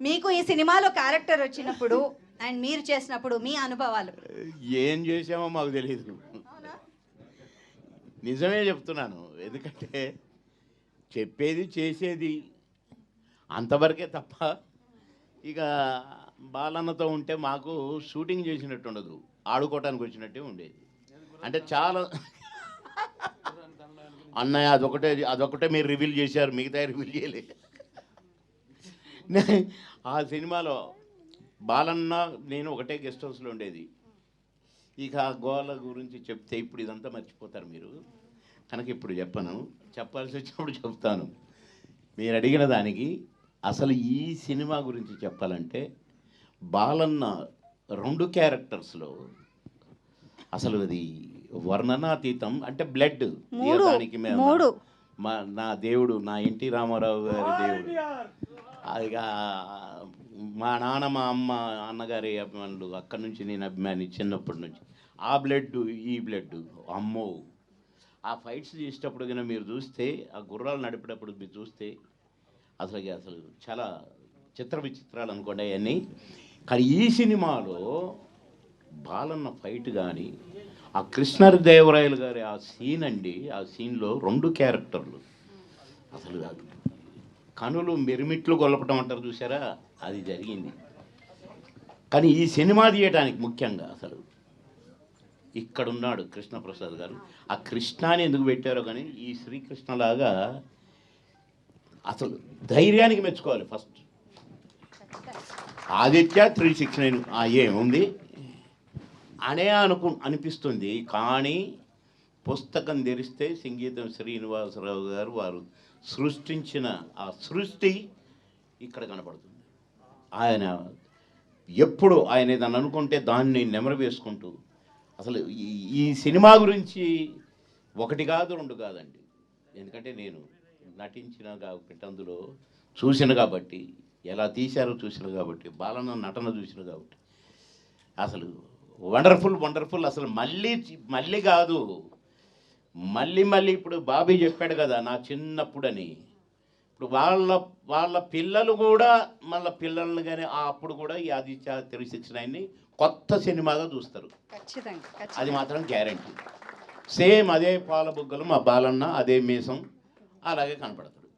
మీకు ఈ సినిమాలో క్యారెక్టర్ వచ్చినప్పుడు అండ్ మీరు చేసినప్పుడు మీ అనుభవాలు. ఏం చేసామో మాకు తెలియదు. నిజమే చెప్తున్నాను. ఎందుకంటే చెప్పేది చేసేది అంతవరకే తప్ప ఇక బాలన్నతో ఉంటే మాకు షూటింగ్ చేసినట్టు ఉండదు, ఆడుకోవటానికి వచ్చినట్టే ఉండేది. అంటే చాలా అన్నయ్య అదొకటే మీరు రివీల్ చేశారు, మిగతా రివీల్ చేయలేదు. ఆ సినిమాలో బాలన్న నేను ఒకటే గెస్ట్ హౌస్లో ఉండేది. ఇక ఆ గోల గురించి చెప్తే ఇప్పుడు ఇదంతా మర్చిపోతారు మీరు, కనుక ఇప్పుడు చెప్పను. చెప్పాల్సి వచ్చినప్పుడు చెప్తాను. మీరు అడిగిన దానికి అసలు ఈ సినిమా గురించి చెప్పాలంటే బాలన్న 2 క్యారెక్టర్స్లో అసలు అది వర్ణనాతీతం. అంటే బ్లడ్ దానికి నా దేవుడు, నా ఎన్టీ రామారావు గారి దేవుడు, ఇక మా నాన్న మా అమ్మ అన్నగారి అభిమానులు, అక్కడి నుంచి నేను అభిమాని చిన్నప్పటి నుంచి. ఆ బ్లడ్ ఈ బ్లడ్ అమ్మో. ఆ ఫైట్స్ చేసేటప్పుడు కన్నా మీరు చూస్తే, ఆ గుర్రాలు నడిపేటప్పుడు మీరు చూస్తే అసలు చాలా విచిత్రాలు అనుకోండి అవన్నీ. కానీ ఈ సినిమాలో బాలన్న ఫైట్ కానీ, ఆ కృష్ణదేవరాయలు గారి ఆ సీన్ అండి, ఆ సీన్లో 2 క్యారెక్టర్లు అసలు కనులు మెరిమిట్లు గొల్లపటం అంటారు చూసారా, అది జరిగింది. కానీ ఈ సినిమా తీయటానికి ముఖ్యంగా అసలు ఇక్కడున్నాడు కృష్ణప్రసాద్ గారు. ఆ కృష్ణాని ఎందుకు పెట్టారో కానీ ఈ శ్రీకృష్ణలాగా అసలు ధైర్యానికి మెచ్చుకోవాలి. ఫస్ట్ ఆదిత్య 369 ఏముంది అనే అనిపిస్తుంది. కానీ పుస్తకం తెరిస్తే సంగీతం శ్రీనివాసరావు గారు వారు సృష్టించిన ఆ సృష్టి ఇక్కడ కనపడుతుంది. ఆయన ఎప్పుడు ఆయన ఏదన్నా అనుకుంటే దాన్ని నెమరు వేసుకుంటూ అసలు ఈ సినిమా గురించి 1 కాదు 2 కాదండి. ఎందుకంటే నేను నటించిన కాబట్టి, అందులో చూసిన కాబట్టి, ఎలా తీశారో చూసిన కాబట్టి, బాలన్న నటన చూసిన కాబట్టి అసలు వండర్ఫుల్. అసలు మళ్ళీ కాదు, మళ్ళీ ఇప్పుడు బాబీ చెప్పాడు కదా నా చిన్నప్పుడని. ఇప్పుడు వాళ్ళ పిల్లలు కూడా మళ్ళీ పిల్లల్ని కానీ అప్పుడు కూడా ఈ ఆదిత్య 369ని కొత్త సినిమాగా చూస్తారు. అది మాత్రం గ్యారంటీ. సేమ్ అదే పాల బుగ్గలు మా బాలన్న, అదే మీసం, అలాగే కనపడతాడు.